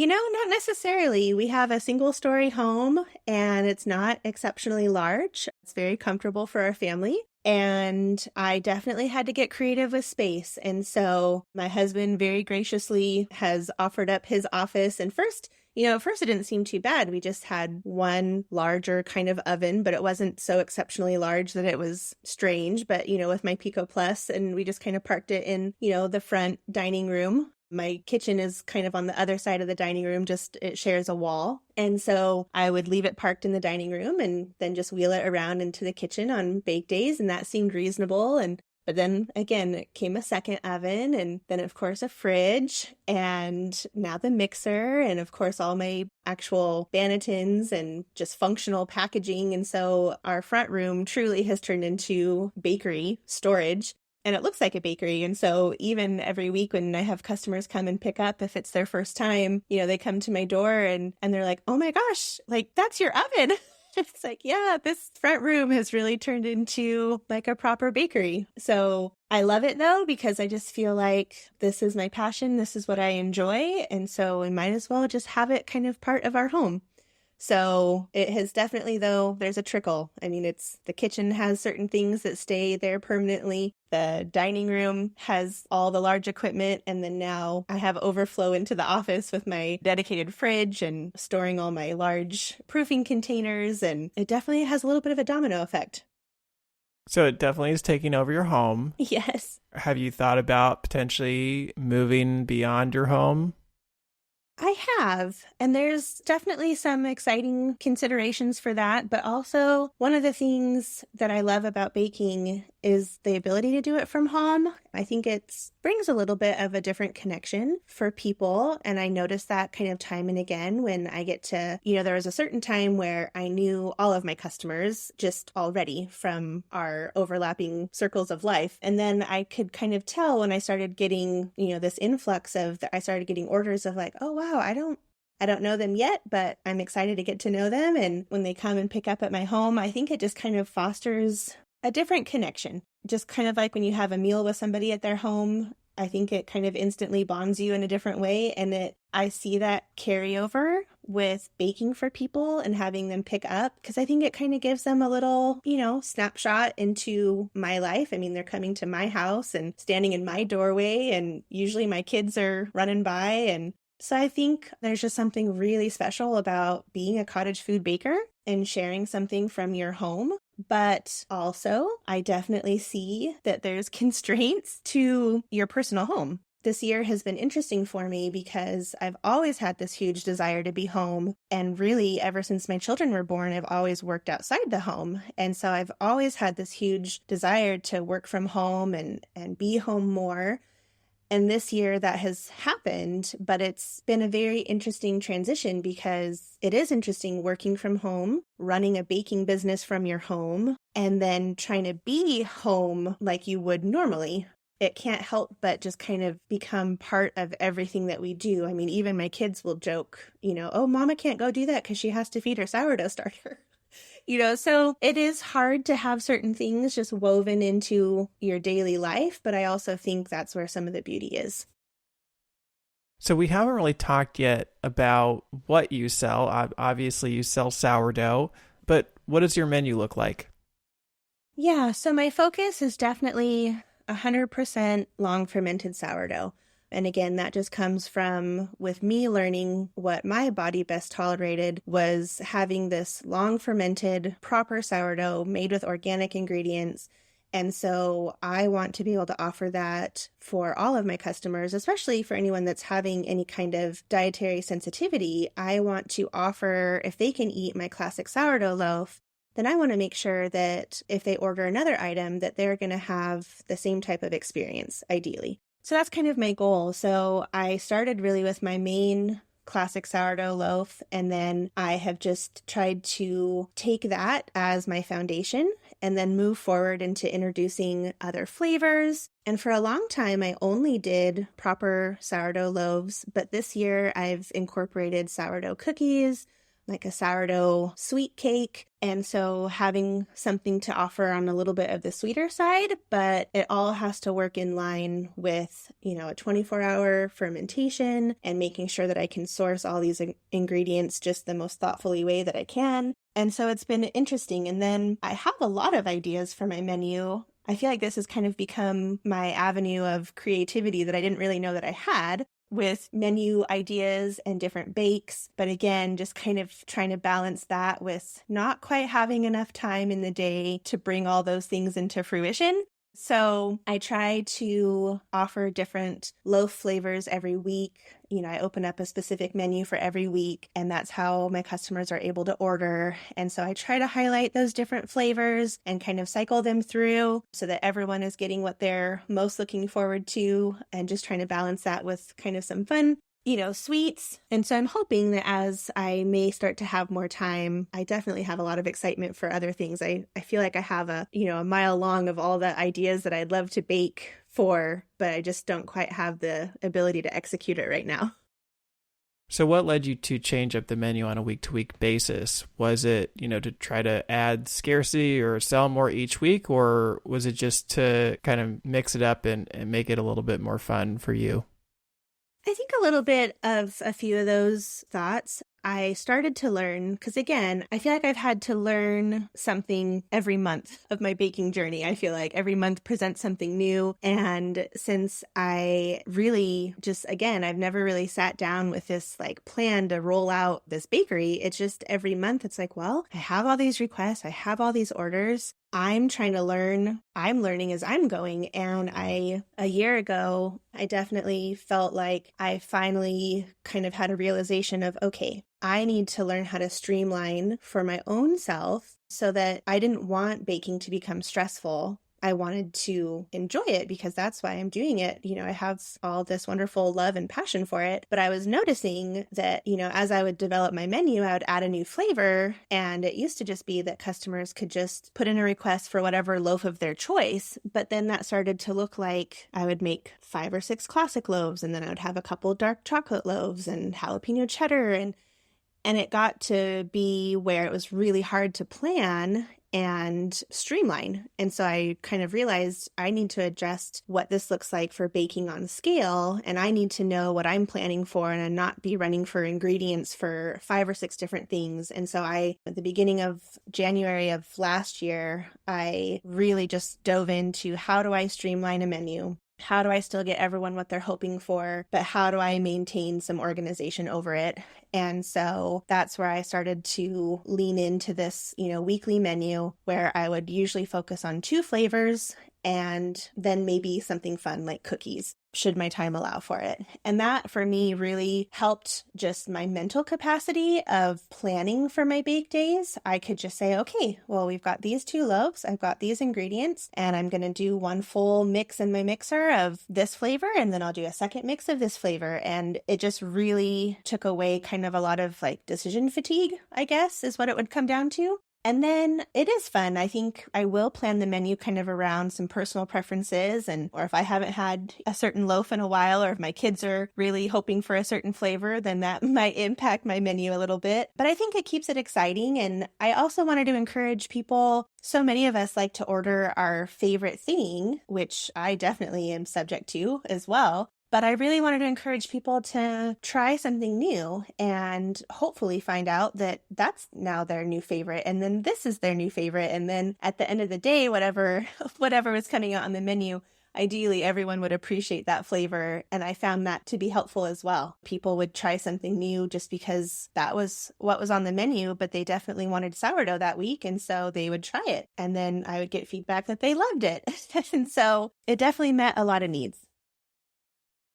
Not necessarily. We have a single-story home and it's not exceptionally large. It's very comfortable for our family. And I definitely had to get creative with space. And so my husband very graciously has offered up his office. And at first it didn't seem too bad. We just had one larger kind of oven, but it wasn't so exceptionally large that it was strange. But, with my Pico Plus, and we just kind of parked it in, the front dining room. My kitchen is kind of on the other side of the dining room, just it shares a wall. And so I would leave it parked in the dining room and then just wheel it around into the kitchen on bake days. And that seemed reasonable. But then again, it came a second oven and then of course a fridge and now the mixer and of course all my actual bannetons and just functional packaging. And so our front room truly has turned into bakery storage. And it looks like a bakery. And so even every week when I have customers come and pick up, if it's their first time, they come to my door and they're like, oh my gosh, like that's your oven. It's like, yeah, this front room has really turned into like a proper bakery. So I love it though, because I just feel like this is my passion. This is what I enjoy. And so we might as well just have it kind of part of our home. So it has definitely, though, there's a trickle. I mean, the kitchen has certain things that stay there permanently. The dining room has all the large equipment. And then now I have overflow into the office with my dedicated fridge and storing all my large proofing containers. And it definitely has a little bit of a domino effect. So it definitely is taking over your home. Yes. Have you thought about potentially moving beyond your home? I have, and there's definitely some exciting considerations for that, but also one of the things that I love about baking is the ability to do it from home. I think it brings a little bit of a different connection for people, and I notice that kind of time and again when I get to, there was a certain time where I knew all of my customers just already from our overlapping circles of life, and then I could kind of tell when I started getting, this influx I started getting orders of like, oh wow, I don't know them yet, but I'm excited to get to know them. And when they come and pick up at my home, I think it just kind of fosters a different connection. Just kind of like when you have a meal with somebody at their home, I think it kind of instantly bonds you in a different way. And I see that carry over with baking for people and having them pick up, because I think it kind of gives them a little, snapshot into my life. I mean, they're coming to my house and standing in my doorway, and usually my kids are running by. And so I think there's just something really special about being a cottage food baker and sharing something from your home. But also, I definitely see that there's constraints to your personal home. This year has been interesting for me because I've always had this huge desire to be home. And really, ever since my children were born, I've always worked outside the home. And so I've always had this huge desire to work from home and be home more. And this year that has happened, but it's been a very interesting transition because it is interesting working from home, running a baking business from your home, and then trying to be home like you would normally. It can't help but just kind of become part of everything that we do. I mean, even my kids will joke, oh, mama can't go do that because she has to feed her sourdough starter. So it is hard to have certain things just woven into your daily life, but I also think that's where some of the beauty is. So we haven't really talked yet about what you sell. Obviously, you sell sourdough, but what does your menu look like? Yeah, so my focus is definitely 100% long fermented sourdough. And again, that just comes from with me learning what my body best tolerated was having this long fermented proper sourdough made with organic ingredients. And so I want to be able to offer that for all of my customers, especially for anyone that's having any kind of dietary sensitivity. I want to offer, if they can eat my classic sourdough loaf, then I want to make sure that if they order another item, that they're going to have the same type of experience, ideally. So that's kind of my goal. So I started really with my main classic sourdough loaf, and then I have just tried to take that as my foundation and then move forward into introducing other flavors. And for a long time, I only did proper sourdough loaves, but this year I've incorporated sourdough cookies, like a sourdough sweet cake. And so having something to offer on a little bit of the sweeter side, but it all has to work in line with, a 24-hour fermentation and making sure that I can source all these ingredients just the most thoughtfully way that I can. And so it's been interesting. And then I have a lot of ideas for my menu. I feel like this has kind of become my avenue of creativity that I didn't really know that I had, with menu ideas and different bakes. But again, just kind of trying to balance that with not quite having enough time in the day to bring all those things into fruition. So I try to offer different loaf flavors every week. I open up a specific menu for every week, and that's how my customers are able to order. And so I try to highlight those different flavors and kind of cycle them through so that everyone is getting what they're most looking forward to, and just trying to balance that with kind of some fun sweets. And so I'm hoping that as I may start to have more time, I definitely have a lot of excitement for other things. I feel like I have a mile long of all the ideas that I'd love to bake for, but I just don't quite have the ability to execute it right now. So what led you to change up the menu on a week-to-week basis? Was it, to try to add scarcity or sell more each week, or was it just to kind of mix it up and make it a little bit more fun for you? I think a little bit of a few of those thoughts. I started to learn, because again, I feel like I've had to learn something every month of my baking journey. I feel like every month presents something new. And since I really I've never really sat down with this plan to roll out this bakery. It's just every month it's like, well, I have all these requests. I have all these orders. I'm trying to learn. I'm learning as I'm going. And a year ago, I definitely felt like I finally kind of had a realization of, okay, I need to learn how to streamline for my own self so that I didn't want baking to become stressful. I wanted to enjoy it because that's why I'm doing it. I have all this wonderful love and passion for it. But I was noticing that, as I would develop my menu, I would add a new flavor. And it used to just be that customers could just put in a request for whatever loaf of their choice. But then that started to look like I would make 5 or 6 classic loaves, and then I would have a couple dark chocolate loaves and jalapeno cheddar. And it got to be where it was really hard to plan and streamline. And so I kind of realized I need to adjust what this looks like for baking on scale, and I need to know what I'm planning for and not be running for ingredients for 5 or 6 different things. And so at the beginning of January of last year, I really just dove into how do I streamline a menu? How do I still get everyone what they're hoping for, but how do I maintain some organization over it? And so that's where I started to lean into this, weekly menu where I would usually focus on 2 flavors and then maybe something fun like cookies, should my time allow for it. And that for me really helped just my mental capacity of planning for my bake days. I could just say, okay, well, we've got these 2 loaves, I've got these ingredients, and I'm going to do one full mix in my mixer of this flavor, and then I'll do a second mix of this flavor. And it just really took away kind of a lot of decision fatigue, I guess, is what it would come down to. And then it is fun. I think I will plan the menu kind of around some personal preferences, or if I haven't had a certain loaf in a while, or if my kids are really hoping for a certain flavor, then that might impact my menu a little bit. But I think it keeps it exciting. And I also wanted to encourage people. So many of us like to order our favorite thing, which I definitely am subject to as well. But I really wanted to encourage people to try something new and hopefully find out that that's now their new favorite. And then this is their new favorite. And then at the end of the day, whatever was coming out on the menu, ideally everyone would appreciate that flavor. And I found that to be helpful as well. People would try something new just because that was what was on the menu, but they definitely wanted sourdough that week. And so they would try it. And then I would get feedback that they loved it. And so it definitely met a lot of needs.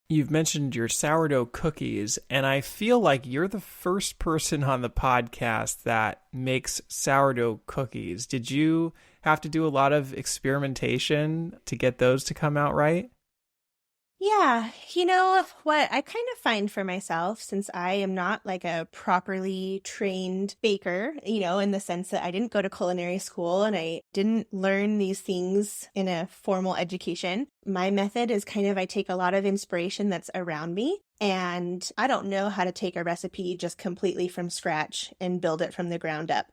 You've mentioned your sourdough cookies, and I feel like you're the first person on the podcast that makes sourdough cookies. Did you have to do a lot of experimentation to get those to come out right? Yeah, what I kind of find for myself, since I am not like a properly trained baker, in the sense that I didn't go to culinary school and I didn't learn these things in a formal education. My method is I take a lot of inspiration that's around me, and I don't know how to take a recipe just completely from scratch and build it from the ground up.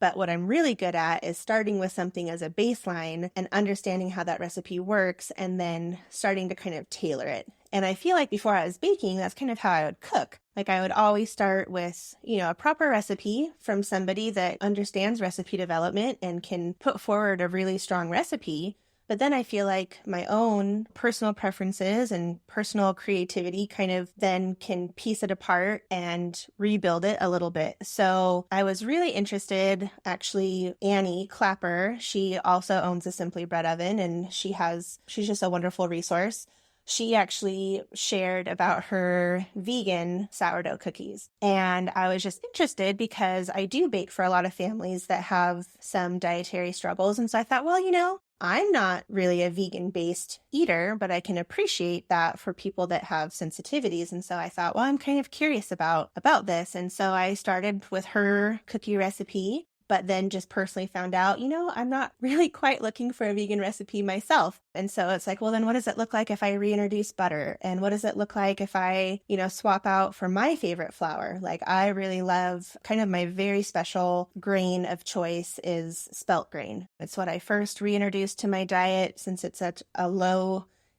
But what I'm really good at is starting with something as a baseline and understanding how that recipe works and then starting to kind of tailor it. And I feel like before I was baking, that's kind of how I would cook. Like I would always start with, a proper recipe from somebody that understands recipe development and can put forward a really strong recipe. But then I feel like my own personal preferences and personal creativity kind of then can piece it apart and rebuild it a little bit. So I was really interested, actually, Annie Clapper, she also owns a Simply Bread oven, and she's just a wonderful resource. She actually shared about her vegan sourdough cookies. And I was just interested because I do bake for a lot of families that have some dietary struggles. And so I thought, well, I'm not really a vegan-based eater, but I can appreciate that for people that have sensitivities. And so I thought, well, I'm kind of curious about this. And so I started with her cookie recipe, but then just personally found out, I'm not really quite looking for a vegan recipe myself. And so it's like, well, then what does it look like if I reintroduce butter? And what does it look like if I, swap out for my favorite flour? Like I really love kind of my very special grain of choice is spelt grain. It's what I first reintroduced to my diet since it's at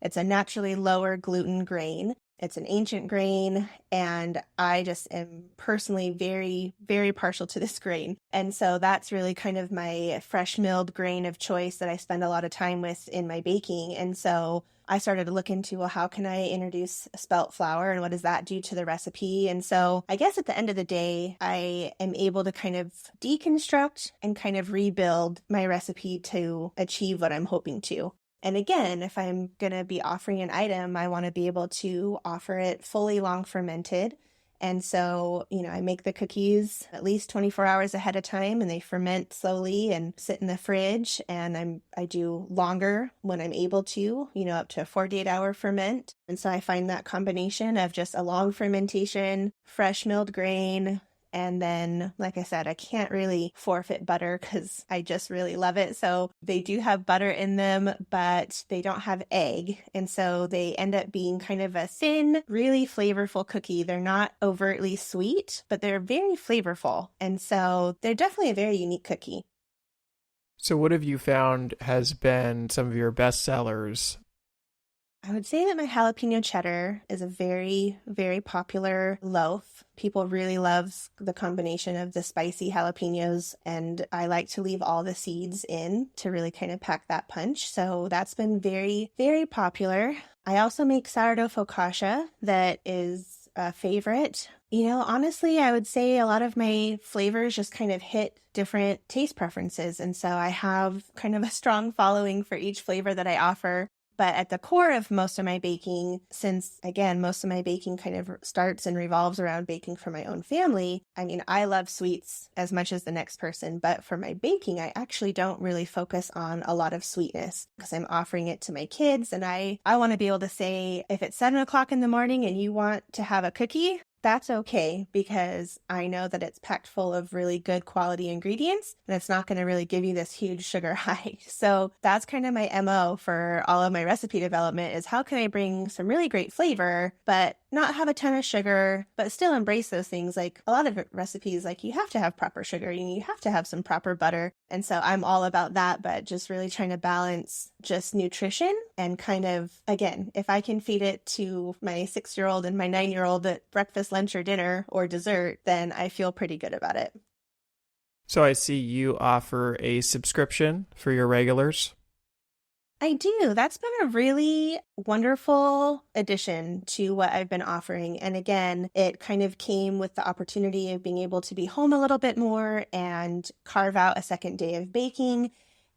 it's a naturally lower gluten grain. It's an ancient grain, and I just am personally very, very partial to this grain. And so that's really kind of my fresh milled grain of choice that I spend a lot of time with in my baking. And so I started to look into, well, how can I introduce spelt flour and what does that do to the recipe? And so I guess at the end of the day, I am able to kind of deconstruct and kind of rebuild my recipe to achieve what I'm hoping to. And again, if I'm going to be offering an item, I want to be able to offer it fully long fermented. And so, I make the cookies at least 24 hours ahead of time, and they ferment slowly and sit in the fridge. And I do longer when I'm able to, up to a 48-hour ferment. And so I find that combination of just a long fermentation, fresh milled grain, and then, like I said, I can't really forfeit butter because I just really love it. So they do have butter in them, but they don't have egg. And so they end up being kind of a thin, really flavorful cookie. They're not overtly sweet, but they're very flavorful. And so they're definitely a very unique cookie. So what have you found has been some of your best sellers? I would say that my jalapeno cheddar is a very, very popular loaf. People really love the combination of the spicy jalapenos, and I like to leave all the seeds in to really kind of pack that punch. So that's been very, very popular. I also make sourdough focaccia that is a favorite. Honestly, I would say a lot of my flavors just kind of hit different taste preferences. And so I have kind of a strong following for each flavor that I offer. But at the core of most of my baking, since, again, most of my baking kind of starts and revolves around baking for my own family, I love sweets as much as the next person. But for my baking, I actually don't really focus on a lot of sweetness because I'm offering it to my kids. And I want to be able to say, if it's 7 o'clock in the morning and you want to have a cookie, that's okay, because I know that it's packed full of really good quality ingredients and it's not going to really give you this huge sugar high. So that's kind of my MO for all of my recipe development is how can I bring some really great flavor, but not have a ton of sugar, but still embrace those things. Like a lot of recipes, like you have to have proper sugar, you have to have some proper butter. And so I'm all about that, but just really trying to balance just nutrition and kind of, again, if I can feed it to my 6-year-old and my 9-year-old at breakfast, lunch, or dinner or dessert, then I feel pretty good about it. So I see you offer a subscription for your regulars. I do. That's been a really wonderful addition to what I've been offering. And again, it kind of came with the opportunity of being able to be home a little bit more and carve out a second day of baking.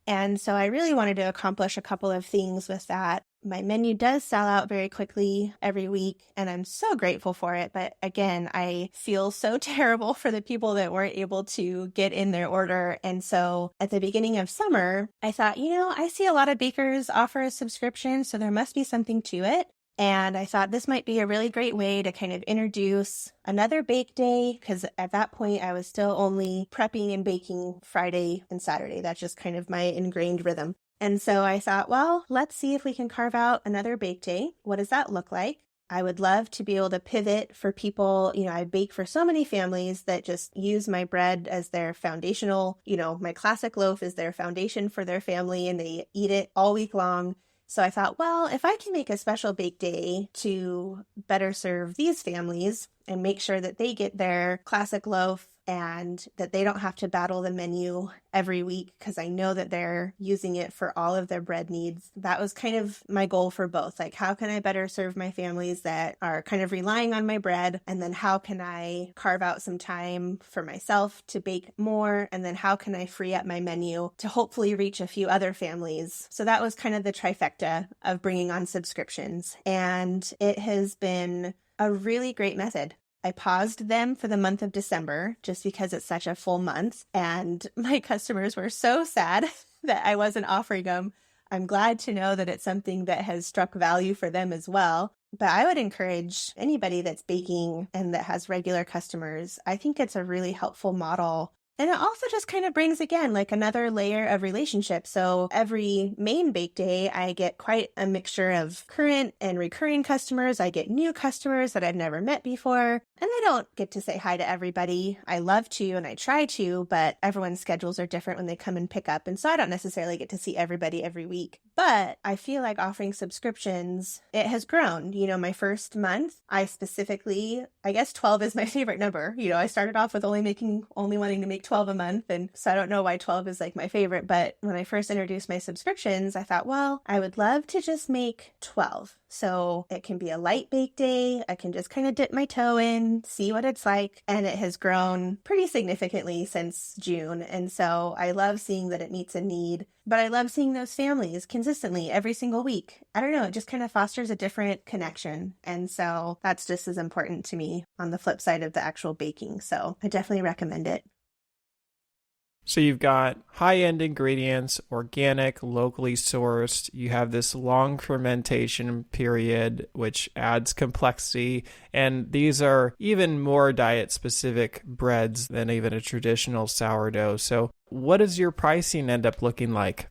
And so I really wanted to accomplish a couple of things with that. My menu does sell out very quickly every week, and I'm so grateful for it. But again, I feel so terrible for the people that weren't able to get in their order. And so at the beginning of summer, I thought, I see a lot of bakers offer a subscription, so there must be something to it. And I thought this might be a really great way to kind of introduce another bake day, because at that point I was still only prepping and baking Friday and Saturday. That's just kind of my ingrained rhythm. And so I thought, well, let's see if we can carve out another bake day. What does that look like? I would love to be able to pivot for people. I bake for so many families that just use my bread as their foundational, my classic loaf is their foundation for their family and they eat it all week long. So I thought, well, if I can make a special bake day to better serve these families and make sure that they get their classic loaf and that they don't have to battle the menu every week because I know that they're using it for all of their bread needs. That was kind of my goal for both. Like, how can I better serve my families that are kind of relying on my bread? And then how can I carve out some time for myself to bake more? And then how can I free up my menu to hopefully reach a few other families? So that was kind of the trifecta of bringing on subscriptions. And it has been a really great method. I paused them for the month of December just because it's such a full month. And my customers were so sad that I wasn't offering them. I'm glad to know that it's something that has struck value for them as well. But I would encourage anybody that's baking and that has regular customers. I think it's a really helpful model. And it also just kind of brings, again, like another layer of relationship. So every main bake day, I get quite a mixture of current and recurring customers. I get new customers that I've never met before. And I don't get to say hi to everybody. I love to and I try to, but everyone's schedules are different when they come and pick up. And so I don't necessarily get to see everybody every week. But I feel like offering subscriptions, it has grown. My first month, I guess 12 is my favorite number. I started off with only wanting to make 12 a month. And so I don't know why 12 is like my favorite. But when I first introduced my subscriptions, I thought, well, I would love to just make 12. So it can be a light bake day. I can just kind of dip my toe in, see what it's like. And it has grown pretty significantly since June. And so I love seeing that it meets a need. But I love seeing those families consistently every single week. I don't know, it just kind of fosters a different connection. And so that's just as important to me on the flip side of the actual baking. So I definitely recommend it. So you've got high-end ingredients, organic, locally sourced. You have this long fermentation period, which adds complexity. And these are even more diet-specific breads than even a traditional sourdough. So what does your pricing end up looking like?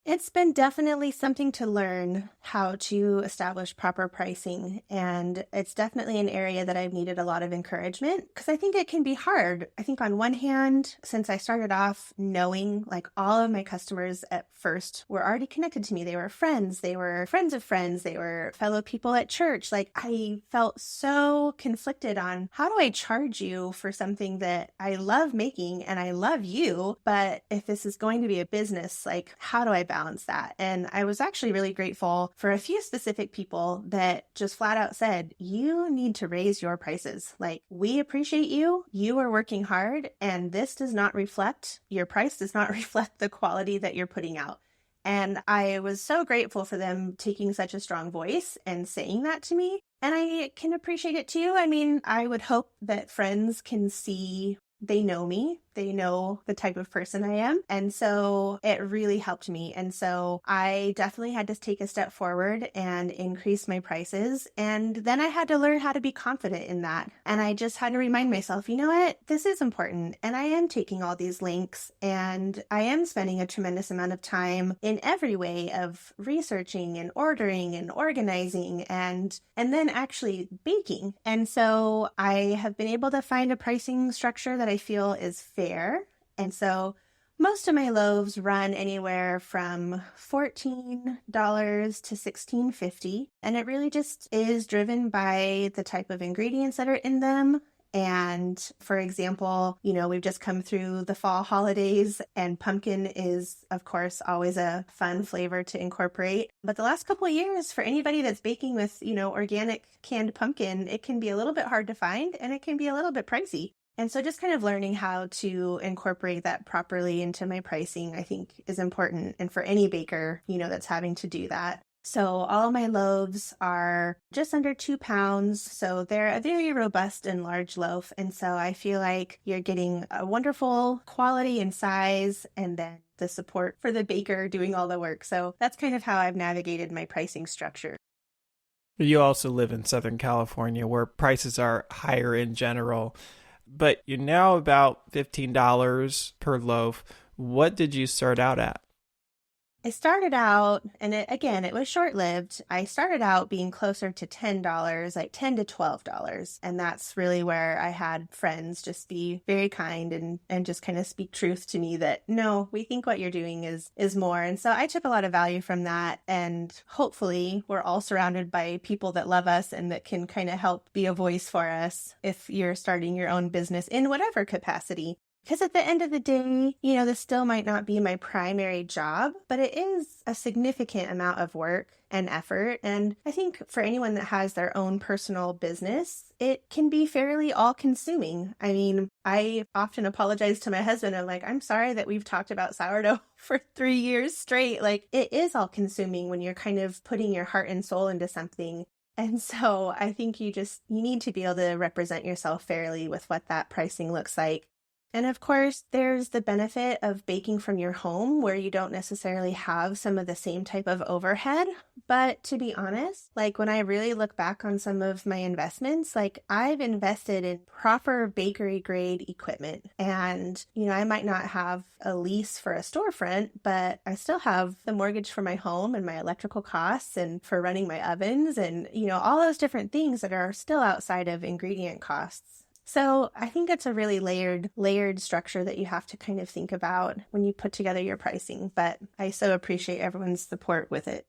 It's been definitely something to learn how to establish proper pricing. And it's definitely an area that I've needed a lot of encouragement because I think it can be hard. I think on one hand, since I started off knowing like all of my customers at first were already connected to me. They were friends of friends. They were fellow people at church. Like I felt so conflicted on how do I charge you for something that I love making and I love you. But if this is going to be a business, like how do I balance that? And I was actually really grateful for a few specific people that just flat out said, you need to raise your prices. Like, we appreciate you. You are working hard, and this does not reflect, your price does not reflect the quality that you're putting out. And I was so grateful for them taking such a strong voice and saying that to me. And I can appreciate it too. I mean, I would hope that friends can see they know me. They know the type of person I am. And so it really helped me. And so I definitely had to take a step forward and increase my prices. And then I had to learn how to be confident in that. And I just had to remind myself, you know what? This is important. And I am taking all these links and I am spending a tremendous amount of time in every way of researching and ordering and organizing and then actually baking. And so I have been able to find a pricing structure that I feel is fair. And so most of my loaves run anywhere from $14 to $16.50. And it really just is driven by the type of ingredients that are in them. And for example, we've just come through the fall holidays and pumpkin is, of course, always a fun flavor to incorporate. But the last couple of years, for anybody that's baking with, organic canned pumpkin, it can be a little bit hard to find and it can be a little bit pricey. And so just kind of learning how to incorporate that properly into my pricing, I think is important. And for any baker, that's having to do that. So all of my loaves are just under 2 pounds. So they're a very robust and large loaf. And so I feel like you're getting a wonderful quality and size and then the support for the baker doing all the work. So that's kind of how I've navigated my pricing structure. You also live in Southern California where prices are higher in general, but you're now about $15 per loaf. What did you start out at? I started out, and it was short lived. I started out being closer to $10, like $10 to $12. And that's really where I had friends just be very kind and just kind of speak truth to me that, no, we think what you're doing is more. And so I took a lot of value from that. And hopefully we're all surrounded by people that love us and that can kind of help be a voice for us if you're starting your own business in whatever capacity. Because at the end of the day, this still might not be my primary job, but it is a significant amount of work and effort. And I think for anyone that has their own personal business, it can be fairly all-consuming. I mean, I often apologize to my husband. I'm like, I'm sorry that we've talked about sourdough for 3 years straight. Like, it is all-consuming when you're kind of putting your heart and soul into something. And so I think you need to be able to represent yourself fairly with what that pricing looks like. And of course, there's the benefit of baking from your home where you don't necessarily have some of the same type of overhead. But to be honest, like when I really look back on some of my investments, like I've invested in proper bakery grade equipment. And, I might not have a lease for a storefront, but I still have the mortgage for my home and my electrical costs and for running my ovens and, all those different things that are still outside of ingredient costs. So I think it's a really layered structure that you have to kind of think about when you put together your pricing, but I so appreciate everyone's support with it.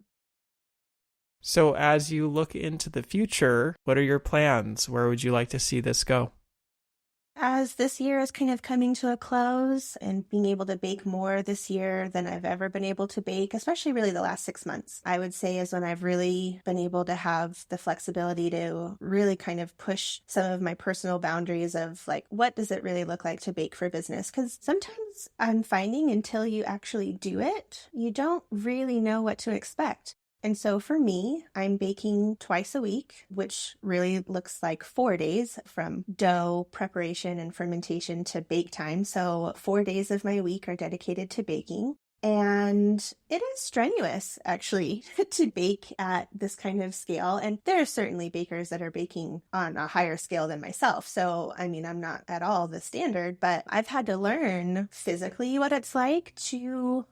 So as you look into the future, what are your plans? Where would you like to see this go? As this year is kind of coming to a close and being able to bake more this year than I've ever been able to bake, especially really the last 6 months, I would say is when I've really been able to have the flexibility to really kind of push some of my personal boundaries of like, what does it really look like to bake for business? Because sometimes I'm finding until you actually do it, you don't really know what to expect. And so for me, I'm baking twice a week, which really looks like 4 days from dough preparation and fermentation to bake time. So 4 days of my week are dedicated to baking. And it is strenuous, actually, to bake at this kind of scale. And there are certainly bakers that are baking on a higher scale than myself. So, I mean, I'm not at all the standard, but I've had to learn physically what it's like to,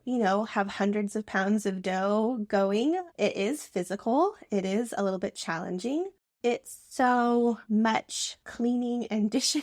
have hundreds of pounds of dough going. It is physical. It is a little bit challenging. It's so much cleaning and dishes.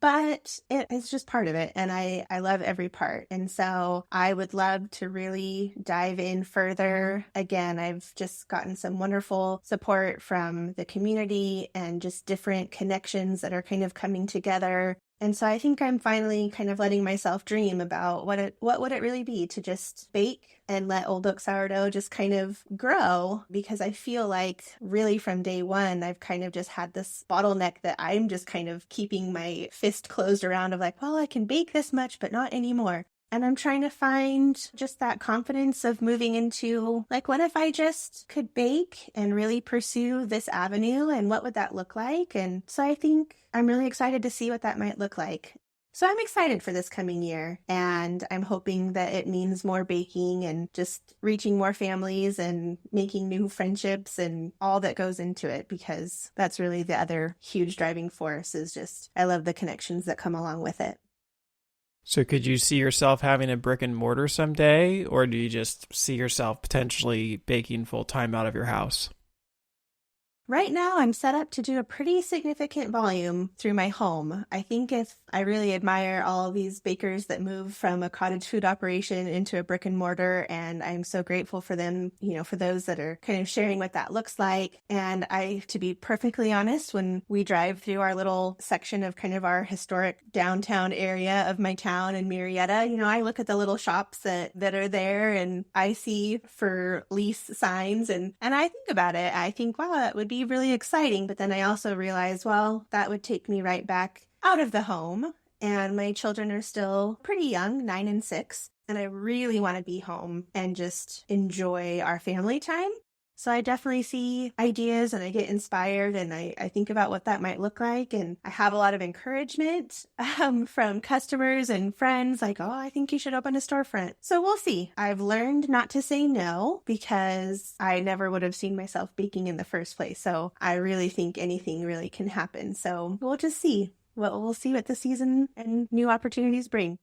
But it is just part of it, and I love every part. And so I would love to really dive in further. Again, I've just gotten some wonderful support from the community and just different connections that are kind of coming together. And so I think I'm finally kind of letting myself dream about what would it really be to just bake and let Old Oak Sourdough just kind of grow, because I feel like really from day one, I've kind of just had this bottleneck that I'm just kind of keeping my fist closed around of like, well, I can bake this much, but not anymore. And I'm trying to find just that confidence of moving into like, what if I just could bake and really pursue this avenue, and what would that look like? And so I think I'm really excited to see what that might look like. So I'm excited for this coming year, and I'm hoping that it means more baking and just reaching more families and making new friendships and all that goes into it, because that's really the other huge driving force is just, I love the connections that come along with it. So could you see yourself having a brick and mortar someday, or do you just see yourself potentially baking full time out of your house? Right now, I'm set up to do a pretty significant volume through my home. I think if I really admire all of these bakers that move from a cottage food operation into a brick and mortar, and I'm so grateful for them, for those that are kind of sharing what that looks like. And to be perfectly honest, when we drive through our little section of kind of our historic downtown area of my town in Murrieta, I look at the little shops that are there, and I see for lease signs, and I think about it. I think, wow, that would be really exciting. But then I also realize, well, that would take me right back out of the home. And my children are still pretty young, 9 and 6. And I really want to be home and just enjoy our family time. So I definitely see ideas and I get inspired and I think about what that might look like. And I have a lot of encouragement from customers and friends like, oh, I think you should open a storefront. So we'll see. I've learned not to say no because I never would have seen myself baking in the first place. So I really think anything really can happen. So we'll just see. We'll see what the season and new opportunities bring.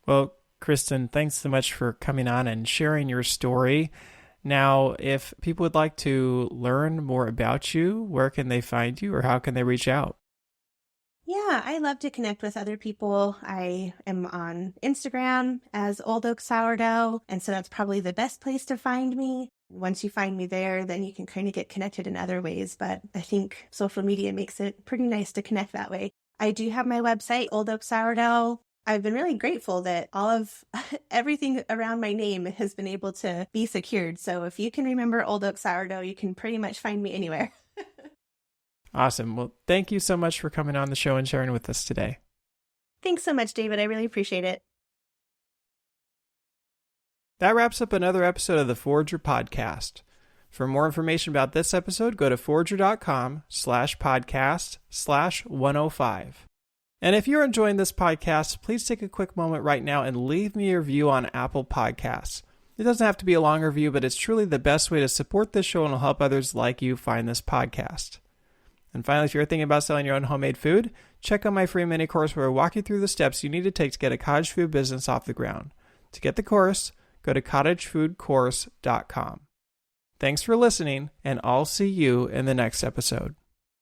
Well, Kristyn, thanks so much for coming on and sharing your story. Now, if people would like to learn more about you, where can they find you or how can they reach out? Yeah, I love to connect with other people. I am on Instagram as Old Oak Sourdough, and so that's probably the best place to find me. Once you find me there, then you can kind of get connected in other ways, but I think social media makes it pretty nice to connect that way. I do have my website, Old Oak Sourdough. I've been really grateful that all of everything around my name has been able to be secured. So if you can remember Old Oak Sourdough, you can pretty much find me anywhere. Awesome. Well, thank you so much for coming on the show and sharing with us today. Thanks so much, David. I really appreciate it. That wraps up another episode of the Forager Podcast. For more information about this episode, go to forager.com/podcast/105. And if you're enjoying this podcast, please take a quick moment right now and leave me a review on Apple Podcasts. It doesn't have to be a long review, but it's truly the best way to support this show and will help others like you find this podcast. And finally, if you're thinking about selling your own homemade food, check out my free mini course where I walk you through the steps you need to take to get a cottage food business off the ground. To get the course, go to cottagefoodcourse.com. Thanks for listening, and I'll see you in the next episode.